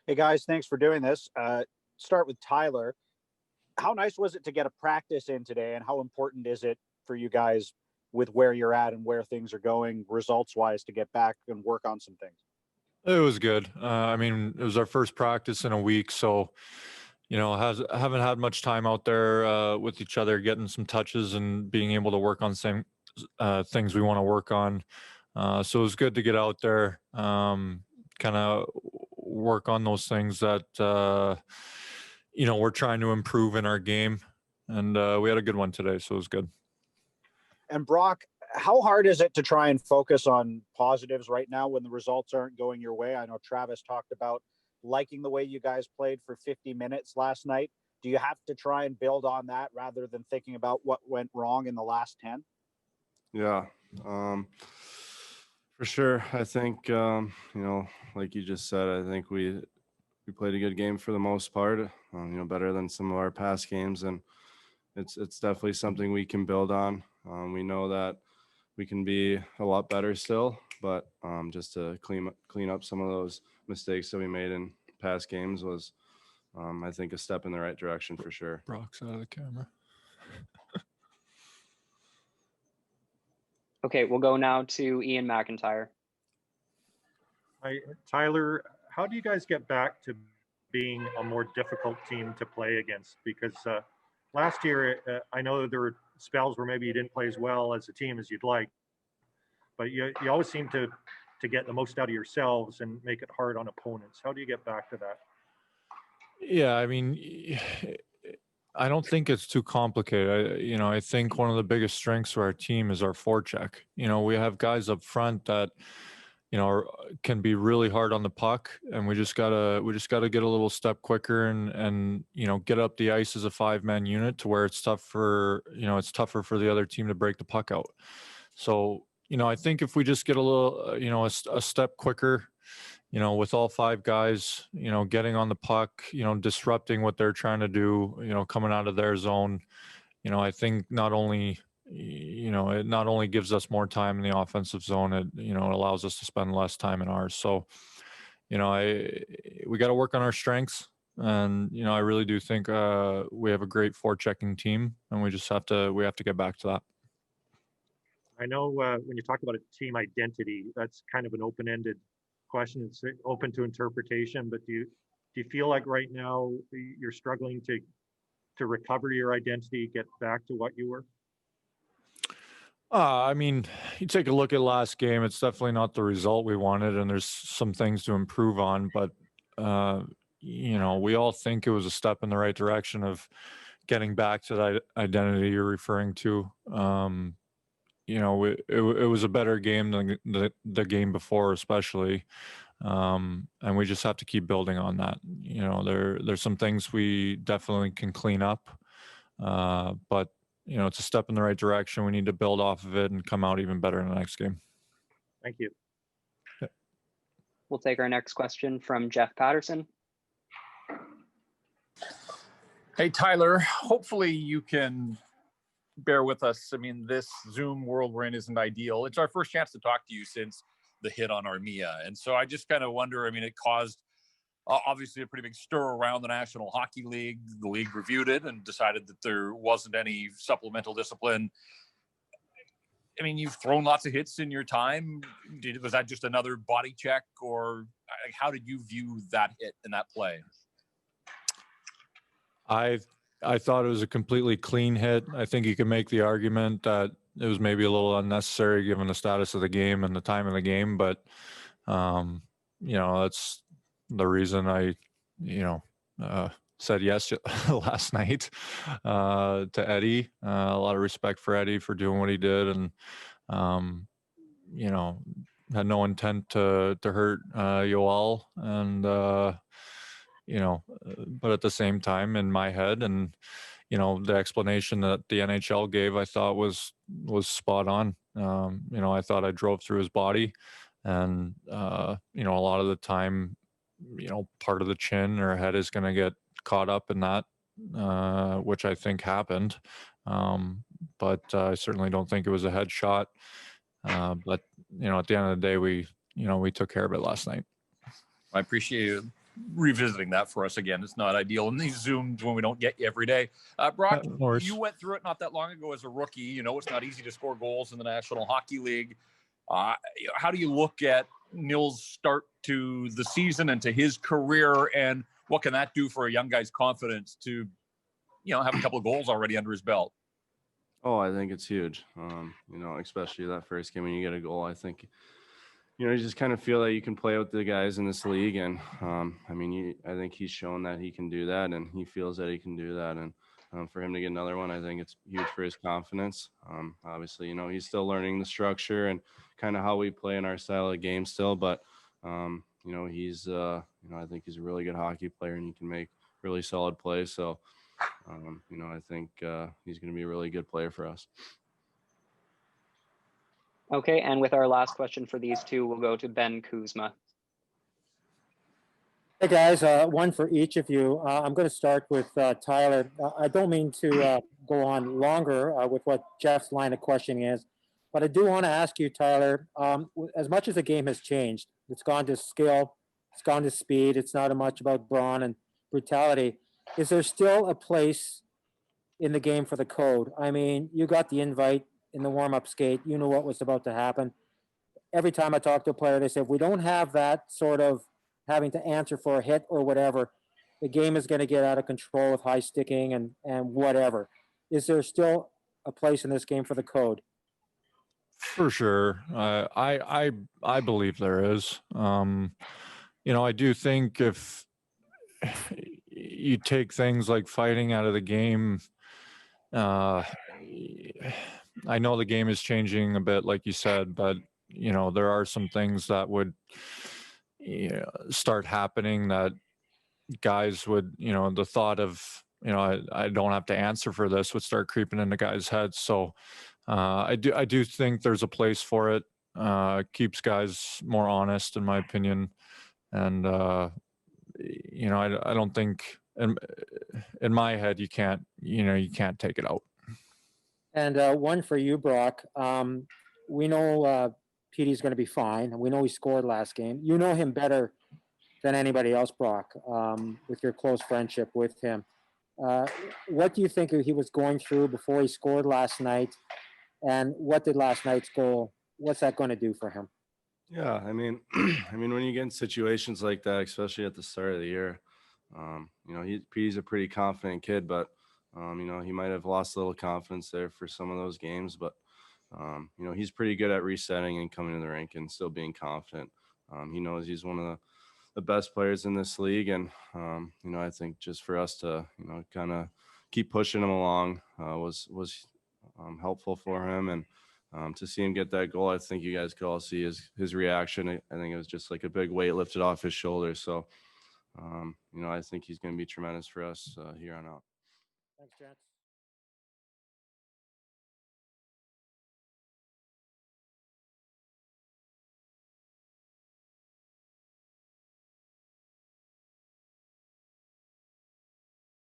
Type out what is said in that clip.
Hey guys, thanks for doing this. Start with Tyler. How nice was it to get a practice in today, and how important is it for you guys with where you're at and where things are going results wise to get back and work on some things? It was good. I mean, it was our first practice in a week, so haven't had much time out there with each other, getting some touches and being able to work on same things we want to work on. So it was good to get out there, kind of work on those things that we're trying to improve in our game, and we had a good one today, so it was good. And Brock, how hard is it to try and focus on positives right now when the results aren't going your way? I know Travis talked about liking the way you guys played for 50 minutes last night. Do you have to try and build on that rather than thinking about what went wrong in the last 10? Yeah, for sure. I think, like you just said, I think we played a good game for the most part, better than some of our past games. And it's definitely something we can build on. We know that we can be a lot better still, but just to clean up some of those mistakes that we made in past games was, I think, a step in the right direction for sure. Brock's out of the camera. Okay, we'll go now to Ian McIntyre. Hi, Tyler. How do you guys get back to being a more difficult team to play against? Because last year, I know that there were spells where maybe you didn't play as well as a team as you'd like, but you always seem to get the most out of yourselves and make it hard on opponents. How do you get back to that? Yeah, I mean, I don't think it's too complicated. I think one of the biggest strengths of our team is our forecheck. We have guys up front that, can be really hard on the puck, and we just gotta get a little step quicker and get up the ice as a 5-man unit to where it's tougher for the other team to break the puck out. So, I think if we just get a little, a step quicker, with all 5 guys, getting on the puck, disrupting what they're trying to do, coming out of their zone, I think it not only gives us more time in the offensive zone, it allows us to spend less time in ours. So, we got to work on our strengths, and I really do think we have a great forechecking team, and we have to get back to that. I know when you talk about a team identity, that's kind of an open-ended question. It's open to interpretation, but do you feel like right now you're struggling to recover your identity, get back to what you were? I mean, you take a look at last game, it's definitely not the result we wanted, and there's some things to improve on, but we all think it was a step in the right direction of getting back to that identity you're referring to. It was a better game than the game before, especially. And we just have to keep building on that. There's some things we definitely can clean up, but it's a step in the right direction. We need to build off of it and come out even better in the next game. Thank you. Yeah. We'll take our next question from Jeff Patterson. Hey, Tyler, hopefully you can bear with us. I mean, this Zoom world we're in isn't ideal. It's our first chance to talk to you since the hit on Armia. And so I just kind of wonder, I mean, it caused obviously a pretty big stir around the National Hockey League. The league reviewed it and decided that there wasn't any supplemental discipline. I mean, you've thrown lots of hits in your time. Was that just another body check, or how did you view that hit and that play? I thought it was a completely clean hit. I think you can make the argument that it was maybe a little unnecessary given the status of the game and the time of the game, but that's the reason I said yes last night to Eddie. A lot of respect for Eddie for doing what he did, and had no intent to hurt Yoel, and but at the same time, in my head, and the explanation that the NHL gave, I thought was spot on. I thought I drove through his body, and a lot of the time, part of the chin or head is going to get caught up in that, which I think happened. But I certainly don't think it was a headshot. But at the end of the day, we took care of it last night. I appreciate revisiting that for us again. It's not ideal in these Zooms when we don't get you every day. Brock, No worries. you went through it not that long ago as a rookie. You know, it's not easy to score goals in the National Hockey League. How do you look at Nils' start to the season and to his career, and what can that do for a young guy's confidence to, have a couple of goals already under his belt? Oh, I think it's huge. Especially that first game when you get a goal. I think, you just kind of feel that you can play with the guys in this league. And, I think he's shown that he can do that, and he feels that he can do that. And for him to get another one, I think it's huge for his confidence. Obviously, he's still learning the structure and kind of how we play in our style of game still. But, he's, I think he's a really good hockey player, and he can make really solid plays. So, I think he's going to be a really good player for us. Okay, and with our last question for these two, we'll go to Ben Kuzma. Hey guys, one for each of you. I'm going to start with Tyler. I don't mean to go on longer with what Jeff's line of questioning is, but I do want to ask you, Tyler, as much as the game has changed, it's gone to skill, it's gone to speed, it's not much about brawn and brutality. Is there still a place in the game for the code? I mean, you got the invite in the warm-up skate, you knew what was about to happen. Every time I talk to a player, they say, if we don't have that sort of having to answer for a hit or whatever, the game is going to get out of control with high sticking and whatever. Is there still a place in this game for the code? For sure. I believe there is. I do think if you take things like fighting out of the game, I know the game is changing a bit, like you said, but there are some things that would start happening that guys would, the thought of, I don't have to answer for this would start creeping into guys' heads. So I do think there's a place for it. Keeps guys more honest, in my opinion. And I don't think in my head you can't take it out. And one for you, Brock. We know Petey's going to be fine, and we know he scored last game. You know him better than anybody else, Brock, with your close friendship with him. What do you think he was going through before he scored last night? And what did last night's goal, what's that going to do for him? Yeah, when you get in situations like that, especially at the start of the year, Petey's a pretty confident kid, but he might have lost a little confidence there for some of those games, but he's pretty good at resetting and coming to the rink and still being confident. He knows he's one of the best players in this league, and I think just for us to kind of keep pushing him along was helpful for him, and to see him get that goal, I think you guys could all see his reaction. I think it was just like a big weight lifted off his shoulders. So I think he's going to be tremendous for us here on out. Thanks, gents.